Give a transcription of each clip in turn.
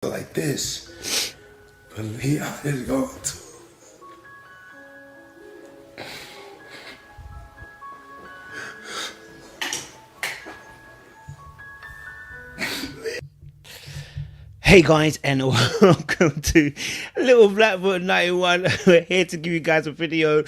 like this, but Leon is going to. Hey guys, and welcome to Little Blackboard 91. We're here to give you guys a video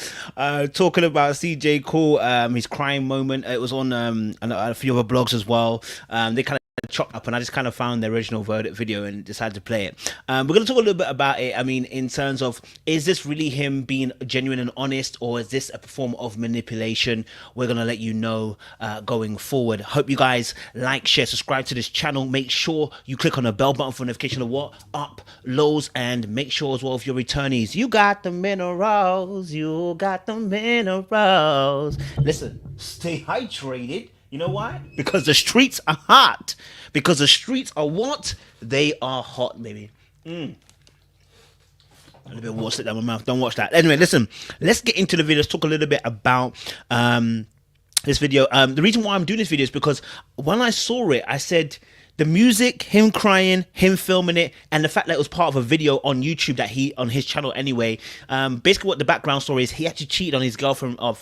talking about CJ Cool, his crying moment. It was on a few other blogs as well. They kind of chopped up, and I just kind of found the original verdict video and decided to play it. We're going to talk a little bit about it. I mean, in terms of, is this really him being genuine and honest, or is this a form of manipulation? We're going to let you know going forward. Hope you guys like, share, subscribe to this channel. Make sure you click on the bell button for notification of what uploads, and make sure as well, if you're returnees, you got the minerals. You got the minerals. Listen, stay hydrated. You know why? Because the streets are hot. Because the streets are what? They are hot, baby. A little bit of water slipped down my mouth. Don't watch that. Anyway, listen. Let's get into the video. Let's talk a little bit about this video. The reason why I'm doing this video is because when I saw it, I said, the music, him crying, him filming it, and the fact that it was part of a video on YouTube that on his channel anyway. Basically what the background story is, he actually cheated on his girlfriend, or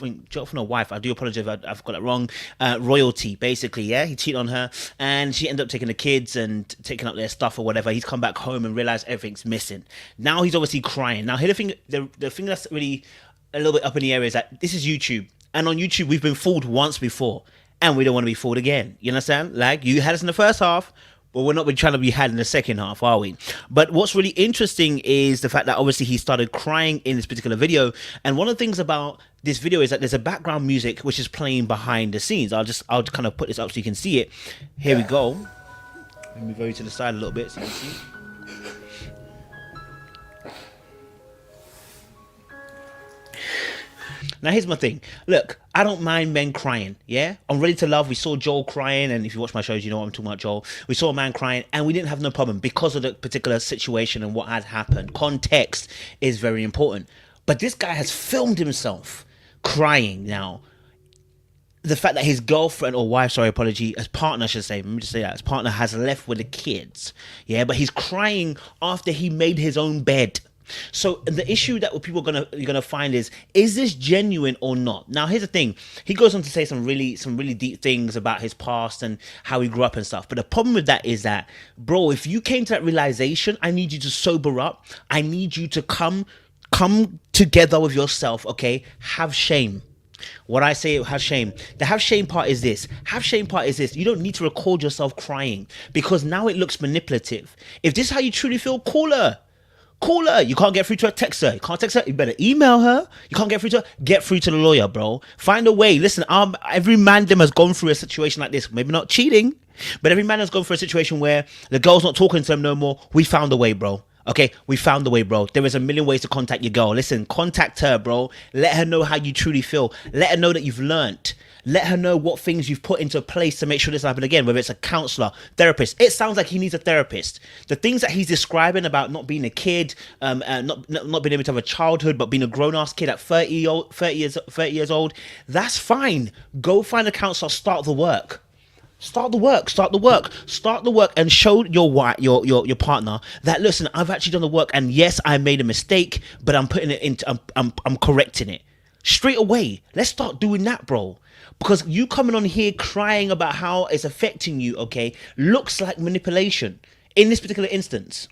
wife. I do apologize if I've got it wrong. Royalty, basically, yeah. He cheated on her, and she ended up taking the kids and taking up their stuff or whatever. He's come back home and realized everything's missing. Now he's obviously crying. Now here the thing that's really a little bit up in the air is that this is YouTube. And on YouTube, we've been fooled once before, and we don't want to be fooled again. You understand? Like, you had us in the first half, but we're not really trying to be had in the second half, are we? But what's really interesting is the fact that obviously he started crying in this particular video. And one of the things about this video is that there's a background music which is playing behind the scenes. I'll kind of put this up so you can see it. Here we go. Let me move over to the side a little bit so you can see. Now, here's my thing. Look, I don't mind men crying, yeah? On Ready to Love, we saw Joel crying, and if you watch my shows, you know what I'm talking about, Joel. We saw a man crying, and we didn't have no problem because of the particular situation and what had happened. Context is very important. But this guy has filmed himself crying now. The fact that his girlfriend or wife, sorry, apology, his partner, I should say, let me just say that, his partner has left with the kids, yeah? But he's crying after he made his own bed. So the issue that people are gonna find is this genuine or not? Now here's the thing. He goes on to say some really deep things about his past and how he grew up and stuff. But the problem with that is that, bro, if you came to that realization, I need you to sober up. I need you to come together with yourself, okay? Have shame. What I say, have shame. The have shame part is this. Have shame part is this. You don't need to record yourself crying, because now it looks manipulative. If this is how you truly feel, call her. Call her. You can't get through to her, text her. You can't text her, you better email her. You can't get through to her, get through to the lawyer, bro. Find a way. Listen, every man them has gone through a situation like this. Maybe not cheating, but every man has gone through a situation where the girl's not talking to him no more. We found a way, bro. Okay, we found the way, bro. There is a million ways to contact your girl. Listen, contact her, bro. Let her know how you truly feel. Let her know that you've learnt. Let her know what things you've put into place to make sure this happen again, whether it's a counselor, therapist. It sounds like he needs a therapist. The things that he's describing about not being a kid, not being able to have a childhood, but being a grown-ass kid at 30 years old, that's fine. Go find a counselor, start the work. Start the work, and show your partner that, listen, I've actually done the work, and yes, I made a mistake, but I'm putting it into, I'm correcting it. Straight away, let's start doing that, bro. Because you coming on here crying about how it's affecting you, okay, looks like manipulation in this particular instance.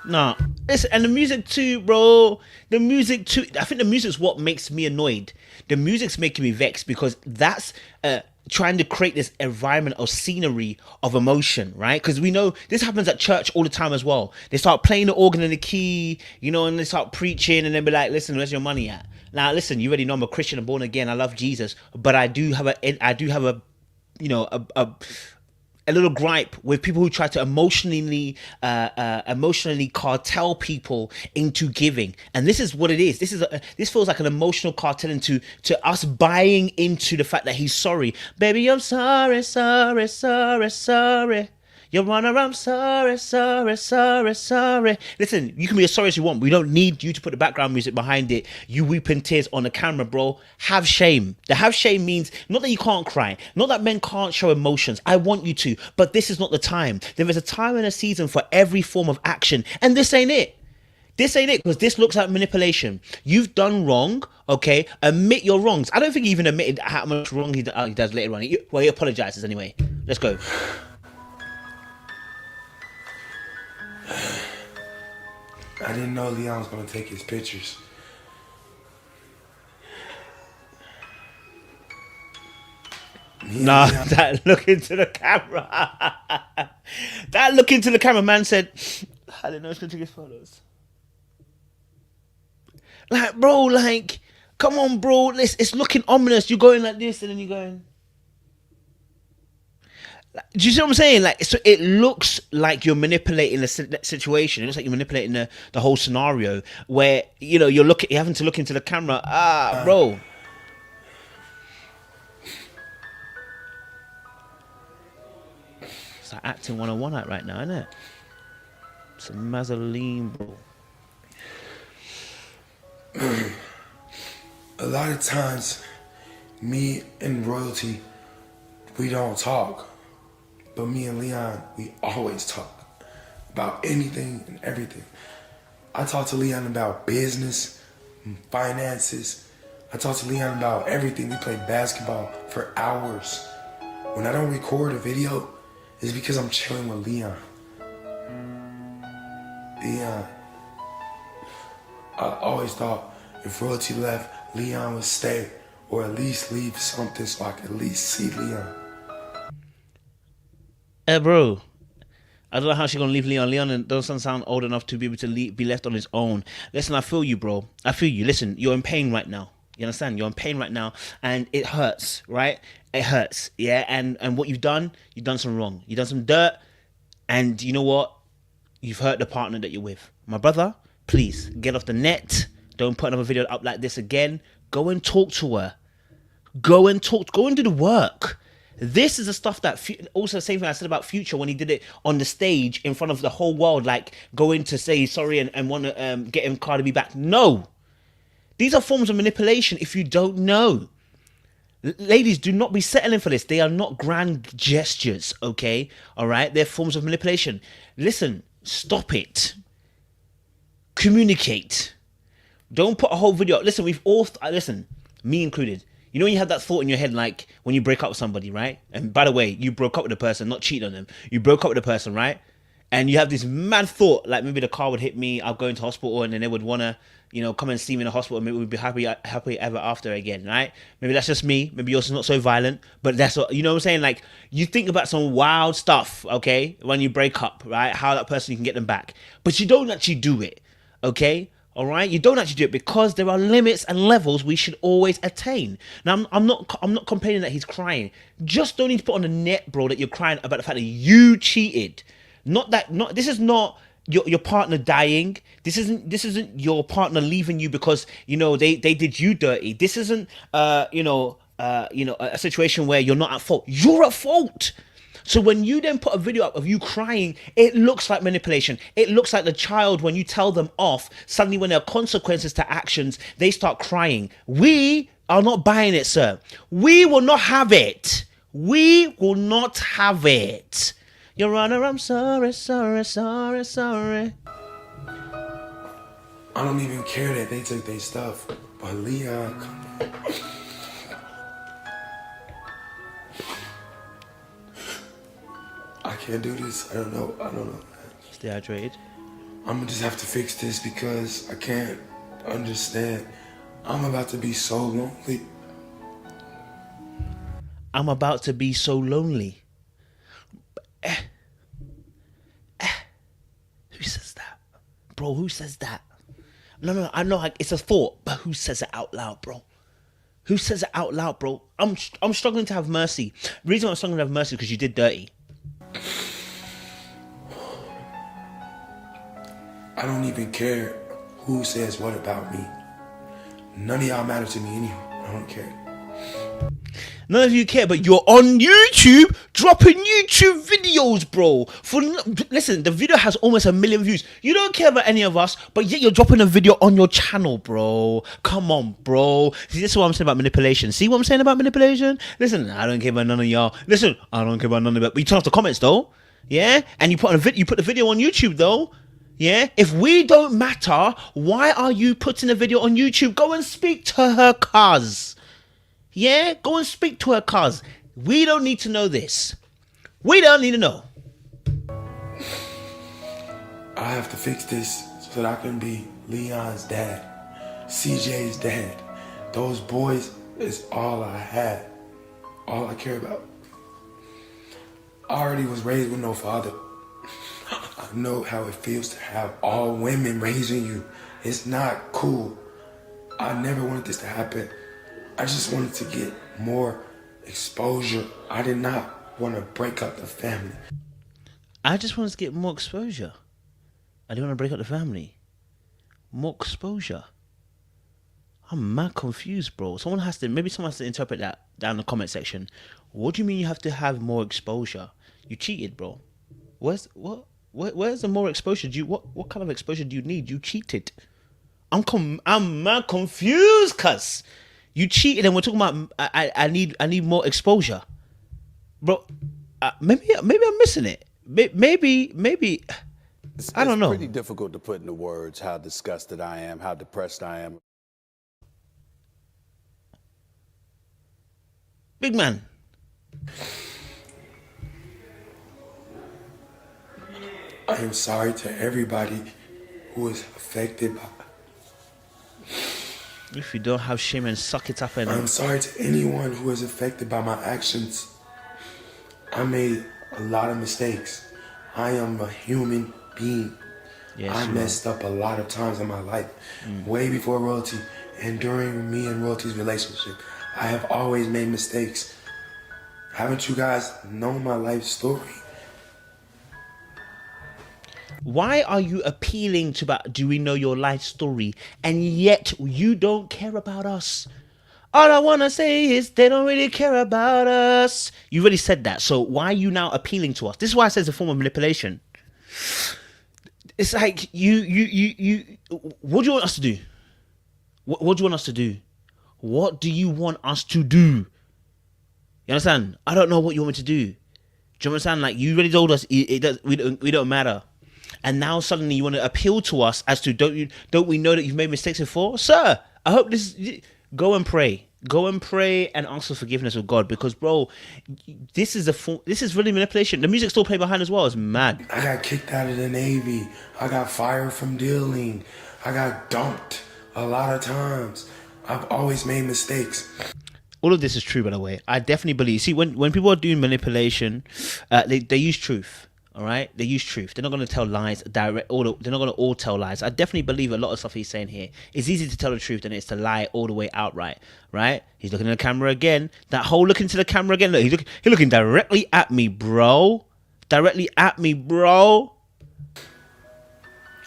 Nah, listen, and the music too, bro. The music too. I think the music's what makes me annoyed. The music's making me vexed, because that's trying to create this environment of scenery of emotion, right? Because we know this happens at church all the time as well. They start playing the organ and the key, you know, and they start preaching, and then be like, listen, where's your money at? Now, listen, you already know I'm a Christian and born again. I love Jesus, but I do have a, you know, a little gripe with people who try to emotionally cartel people into giving. And this is what it is. This feels like an emotional cartel into us buying into the fact that he's sorry. Baby, I'm sorry. Your Honor, I'm sorry, sorry, sorry, sorry. Listen, you can be as sorry as you want. We don't need you to put the background music behind it. You weeping tears on the camera, bro. Have shame. The have shame means not that you can't cry, not that men can't show emotions. I want you to, but this is not the time. There is a time and a season for every form of action, and this ain't it. This ain't it, because this looks like manipulation. You've done wrong, okay? Admit your wrongs. I don't think he even admitted how much wrong he does later on. He apologizes anyway. Let's go. I didn't know Leon was gonna take his pictures. Nah, that look into the camera. That look into the camera, man said, I didn't know it's gonna take his photos. Like, bro, like, come on, bro. It's looking ominous. You're going like this, and then you're going. Do you see what I'm saying? Like, so it looks like you're manipulating the situation. It looks like you're manipulating the whole scenario where, you know, you're having to look into the camera. Bro. It's like acting 101 out right now, isn't it? It's a mazzoline, bro. A lot of times, me and royalty, we don't talk. But me and Leon, we always talk about anything and everything. I talk to Leon about business, finances. I talk to Leon about everything. We play basketball for hours. When I don't record a video, it's because I'm chilling with Leon. Leon. I always thought if royalty left, Leon would stay, or at least leave something so I could at least see Leon. Bro, I don't know how she's gonna leave Leon. Leon doesn't sound old enough to be able to be left on his own. Listen, I feel you, bro. I feel you. Listen, you're in pain right now. You understand? You're in pain right now, and it hurts, right? It hurts, yeah. And what you've done some wrong. You've done some dirt, and you know what? You've hurt the partner that you're with. My brother, please get off the net. Don't put another video up like this again. Go and talk to her. Go and do the work. This is the stuff that also the same thing I said about Future when he did it on the stage in front of the whole world, like going to say sorry and want to get him Cardi B back. No, these are forms of manipulation. If you don't know, ladies, do not be settling for this. They are not grand gestures, okay? All right, they're forms of manipulation. Listen, stop it. Communicate. Don't put a whole video up. Listen, we've all listen, me included. You know when you have that thought in your head, like when you break up with somebody, right? And by the way, you broke up with the person, not cheating on them. You broke up with the person, right? And you have this mad thought, like maybe the car would hit me, I'll go into hospital, and then they would want to, you know, come and see me in the hospital, and maybe we'd be happy ever after again, right? Maybe that's just me. Maybe yours is not so violent, but that's what, you know what I'm saying? Like, you think about some wild stuff, okay? When you break up, right? How that person, you can get them back. But you don't actually do it, okay? All right, you don't actually do it because there are limits and levels we should always attain. Now, I'm not complaining that he's crying. Just don't need to put on the net, bro, that you're crying about the fact that you cheated. This is not your partner dying. This isn't your partner leaving you because you know they did you dirty. This isn't a situation where you're not at fault. You're at fault. So when you then put a video up of you crying, it looks like manipulation. It looks like the child, when you tell them off, suddenly when there are consequences to actions, they start crying. We are not buying it, sir. We will not have it. We will not have it. Your Honor, I'm sorry, sorry, sorry, sorry. I don't even care that they took their stuff. But Leon, come on. I can't do this. I don't know. Stay hydrated. I'm gonna just have to fix this because I can't understand. I'm about to be so lonely. I'm about to be so lonely. Who says that? Bro, who says that? No, I know it's a thought, but who says it out loud, bro? Who says it out loud, bro? I'm struggling to have mercy. The reason I'm struggling to have mercy is because you did dirty. I don't even care who says what about me. None of y'all matter to me anyway. I don't care. None of you care, but you're on YouTube dropping YouTube videos, bro. Listen, the video has almost 1 million views. You don't care about any of us, but yet you're dropping a video on your channel, bro. Come on, bro. See, this is what I'm saying about manipulation. See what I'm saying about manipulation? Listen, I don't care about none of y'all. Listen, I don't care about none of it. But you turn off the comments though, yeah. And you put the video on YouTube though. Yeah, if we don't matter, why are you putting a video on YouTube? Go and speak to her, cuz. Yeah, go and speak to her, cuz. We don't need to know this. We don't need to know. I have to fix this so that I can be Leon's dad, CJ's dad. Those boys is all I had, all I care about. I already was raised with no father. I know how it feels to have all women raising you. It's not cool. I never wanted this to happen. I just wanted to get more exposure. I did not want to break up the family. I just wanted to get more exposure. I didn't want to break up the family. More exposure. I'm mad confused, bro. Maybe someone has to interpret that down in the comment section. What do you mean you have to have more exposure? You cheated, bro. Where's the more exposure? What kind of exposure do you need? You cheated. I'm mad confused, cuz. You cheated, and we're talking about I need more exposure, bro. Maybe I'm missing it. Maybe I don't know. It's pretty difficult to put into words how disgusted I am, how depressed I am. Big man. I am sorry to everybody who is affected by. If you don't have shame, and suck it up. And I'm sorry to anyone who is affected by my actions. I made a lot of mistakes. I am a human being. Yes, I messed up a lot of times in my life, way before royalty and during me and royalty's relationship. I have always made mistakes. Haven't you guys known my life story? Why are you appealing to do we know your life story, and yet you don't care about us? All I want to say is they don't really care about us. You already said that, so why are you now appealing to us? This is why I say it's a form of manipulation. It's like you what do you want us to do? What do you want us to do? What do you want us to do? You understand? I don't know what you want me to do. Do you understand? Like, you already told us we don't matter. And now suddenly you want to appeal to us as to don't we know that you've made mistakes before? Sir, I hope go and pray. Go and pray and ask for forgiveness of God, because bro, this is really manipulation. The music's still playing behind as well. It's mad. I got kicked out of the Navy. I got fired from dealing. I got dumped a lot of times. I've always made mistakes. All of this is true, by the way. I definitely believe. See, when people are doing manipulation, they use truth. All right, they use truth. They're not going to tell lies direct. They're not going to all tell lies. I definitely believe a lot of stuff he's saying here. It's easy to tell the truth than it's to lie all the way outright. Right? He's looking at the camera again. That whole looking to the camera again. Look, he's looking directly at me, bro. Directly at me, bro.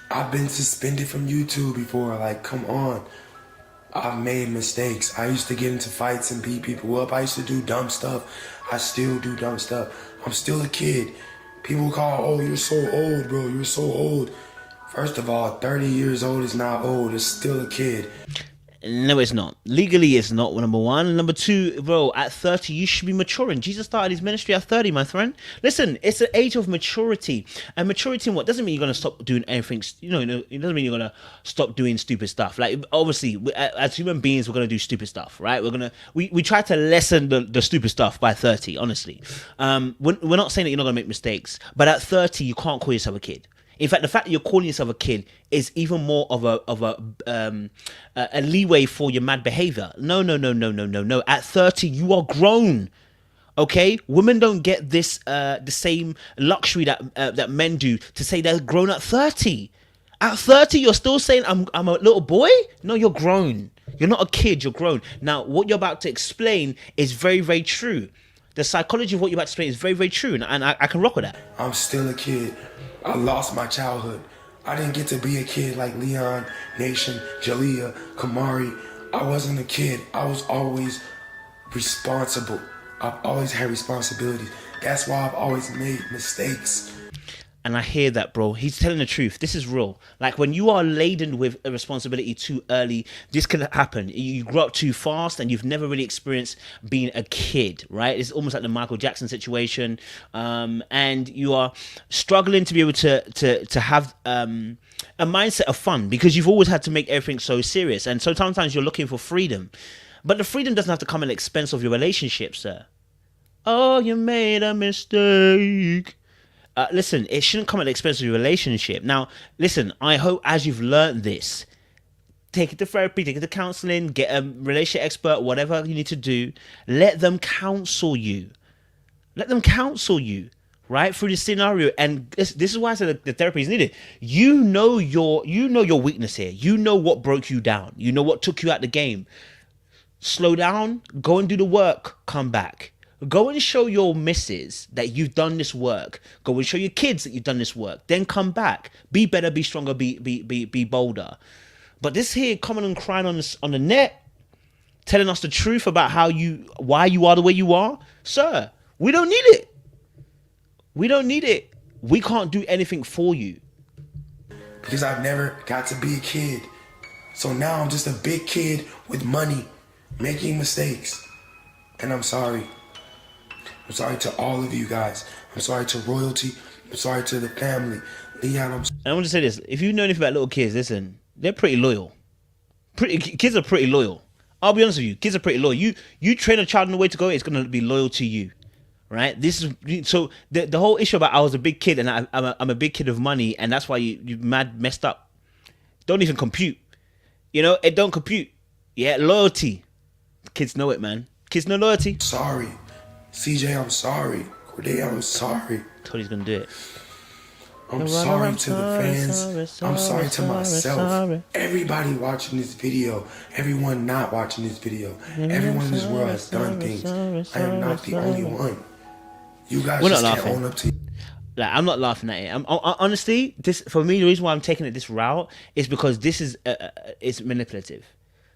I've been suspended from YouTube before. Like, come on. I've made mistakes. I used to get into fights and beat people up. I used to do dumb stuff. I still do dumb stuff. I'm still a kid. People call, oh, you're so old, bro. You're so old. First of all, 30 years old is not old. It's still a kid. No, it's not. Legally, it's not, number one. Number two, bro, at 30, you should be maturing. Jesus started his ministry at 30, my friend. Listen, it's an age of maturity. And maturity in what? Doesn't mean you're going to stop doing anything. It doesn't mean you're going to stop doing stupid stuff. Like, obviously, as human beings, we're going to do stupid stuff, right? We try to lessen the stupid stuff by 30, honestly. We're not saying that you're not going to make mistakes. But at 30, you can't call yourself a kid. In fact, the fact that you're calling yourself a kid is even more of a leeway for your mad behavior. No. At 30, you are grown. Okay, women don't get this the same luxury that men do to say they're grown at 30. At 30, you're still saying I'm a little boy? No, you're grown. You're not a kid. You're grown. Now, what you're about to explain is very, very true. The psychology of what you're about to explain is very, very true, and I can rock with that. I'm still a kid. I lost my childhood. I didn't get to be a kid like Leon, Nation, Jalea, Kamari. I wasn't a kid. I was always responsible. I've always had responsibilities. That's why I've always made mistakes. And I hear that, bro. He's telling the truth. This is real. Like, when you are laden with a responsibility too early, this can happen. You grow up too fast and you've never really experienced being a kid, right? It's almost like the Michael Jackson situation. And you are struggling to be able to have a mindset of fun, because you've always had to make everything so serious. And so sometimes you're looking for freedom. But the freedom doesn't have to come at the expense of your relationship, sir. Oh, you made a mistake. Listen, it shouldn't come at the expense of your relationship. Now, listen, I hope as you've learned this, take it to therapy, take it to counseling, get a relationship expert, whatever you need to do. Let them counsel you. Let them counsel you, right, through this scenario. And this is why I said the therapy is needed. You know your weakness here. You know what broke you down. You know what took you out the game. Slow down, go and do the work, come back. Go and show your missus that you've done this work. Go and show your kids that you've done this work. Then come back. Be better, be stronger, be bolder. But this here coming and crying on the net, telling us the truth about why you are the way you are, sir, we don't need it. We don't need it. We can't do anything for you. Because I've never got to be a kid. So now I'm just a big kid with money, making mistakes. And I'm sorry. I'm sorry to all of you guys. I'm sorry to royalty. I'm sorry to the family. Leon, I want to say this. If you know anything about little kids, listen, they're pretty loyal. Kids are pretty loyal. I'll be honest with you. Kids are pretty loyal. You train a child in the way to go, it's going to be loyal to you. Right? This is so the whole issue about I was a big kid and I'm a big kid of money, and that's why you messed up. Don't even compute. You know, it don't compute. Yeah, loyalty. Kids know it, man. Kids know loyalty. Sorry. CJ, I'm sorry. Corday, I'm sorry. Told he's gonna do it. I'm sorry to the fans. I'm sorry to myself. Everybody watching this video. Everyone not watching this video. Everyone in this world has done things. I am not the only one. You guys We're just not can't laughing. own up to it. Like, I'm not laughing at it. Honestly, this for me, the reason why I'm taking it this route is because this is it's manipulative.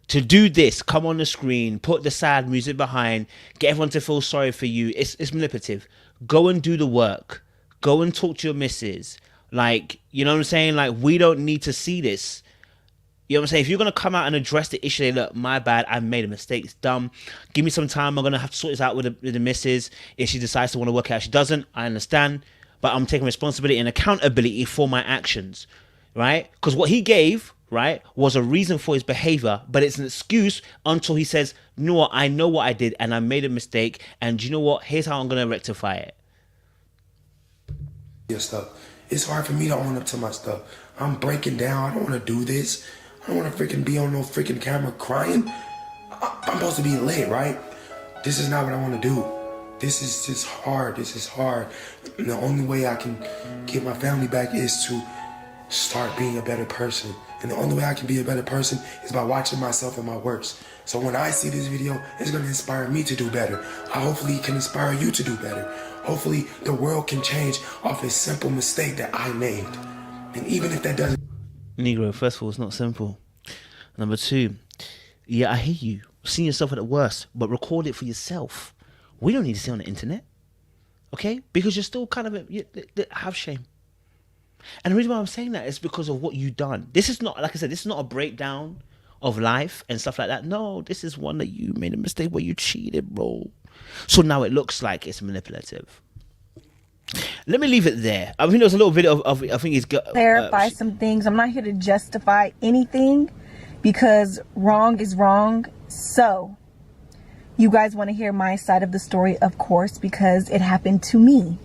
To do this, come on the screen, put the sad music behind, get everyone to feel sorry for you. It's manipulative. Go and do the work. Go and talk to your missus. Like, you know what I'm saying? Like, we don't need to see this. You know what I'm saying? If you're going to come out and address the issue, say, look, my bad, I made a mistake, it's dumb. Give me some time. I'm going to have to sort this out with the missus. If she decides to want to work out, she doesn't, I understand. But I'm taking responsibility and accountability for my actions, right? Because what he gave, right, was a reason for his behavior, but it's an excuse until he says, you know what, I know what I did and I made a mistake, and you know what, here's how I'm going to rectify it. Your stuff. It's hard for me to own up to my stuff. I'm breaking down. I don't want to do this. I don't want to freaking be on no freaking camera crying. I'm supposed to be lit, right? This is not what I want to do. This is just hard. This is hard. And the only way I can get my family back is to start being a better person. And the only way I can be a better person is by watching myself and my works. So when I see this video, it's going to inspire me to do better. Hopefully it can inspire you to do better. Hopefully the world can change off a simple mistake that I made. And even if that doesn't... Negro, first of all, it's not simple. Number two, yeah, I hear you. See yourself at the worst, but record it for yourself. We don't need to see it on the internet. Okay? Because you're still kind of... have shame. And the reason why I'm saying that is because of what you've done. This is not, like I said, this is not a breakdown of life and stuff like that. No, this is one that you made a mistake where you cheated, bro. So now it looks like it's manipulative. Let me leave it there. I think there was a little video of I think he's got... clarify some things. I'm not here to justify anything because wrong is wrong. So you guys want to hear my side of the story, of course, because it happened to me.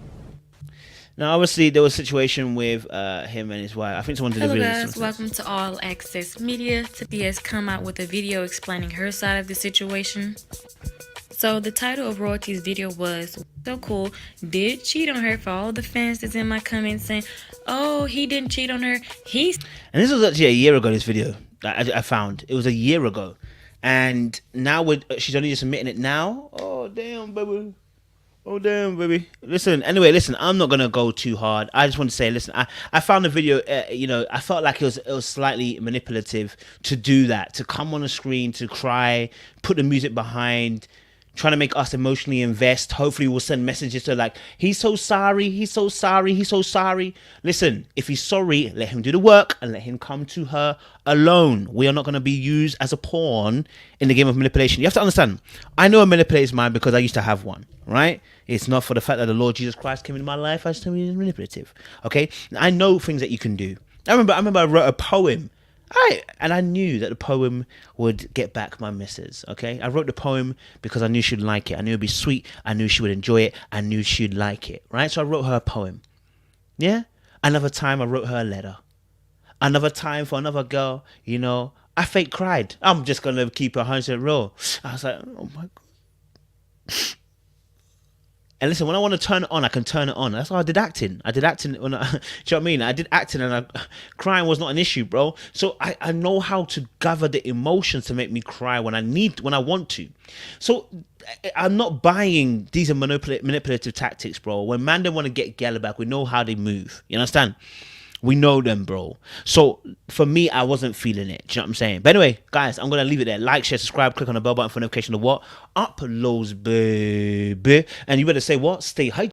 Now, obviously, there was a situation with him and his wife. I think someone did a Hello video. guys, welcome to All Access Media. Tiffy has come out with a video explaining her side of the situation. So the title of Royalty's video was, so cool, did cheat on her, for all the fans that's in my comments saying, oh, he didn't cheat on her. And this was actually a year ago, this video that I found. It was a year ago. And now she's only just admitting it now. Oh, damn, baby. Oh, damn, baby. Listen, I'm not going to go too hard. I just want to say, listen, I found the video, I felt like it was slightly manipulative to do that, to come on the screen, to cry, put the music behind, trying to make us emotionally invest. Hopefully we'll send messages to like, he's so sorry, he's so sorry, he's so sorry. Listen, if he's sorry, let him do the work and let him come to her alone. We are not going to be used as a pawn in the game of manipulation. You have to understand, I know a manipulator's mind because I used to have one, right? It's not for the fact that the Lord Jesus Christ came into my life. I just told me he's manipulative. Okay? I know things that you can do. I remember I wrote a poem. And I knew that the poem would get back my missus, okay? I wrote the poem because I knew she'd like it. I knew it'd be sweet. I knew she would enjoy it. I knew she'd like it, right? So I wrote her a poem, yeah? Another time I wrote her a letter. Another time for another girl, you know, I fake cried. I'm just going to keep 100 real. I was like, oh my God. And listen, when I want to turn it on, I can turn it on. That's why I did acting. Do you know what I mean? I did acting and crying was not an issue, bro. So I know how to gather the emotions to make me cry when I want to. So I'm not buying these are manipulative tactics, bro. When man don't want to get gal back, we know how they move. You understand? We know them, bro. So for me, I wasn't feeling it. Do you know what I'm saying? But anyway, guys, I'm going to leave it there. Like, share, subscribe, click on the bell button for notification of what? Uploads, baby. And you better say what? Stay hydrated.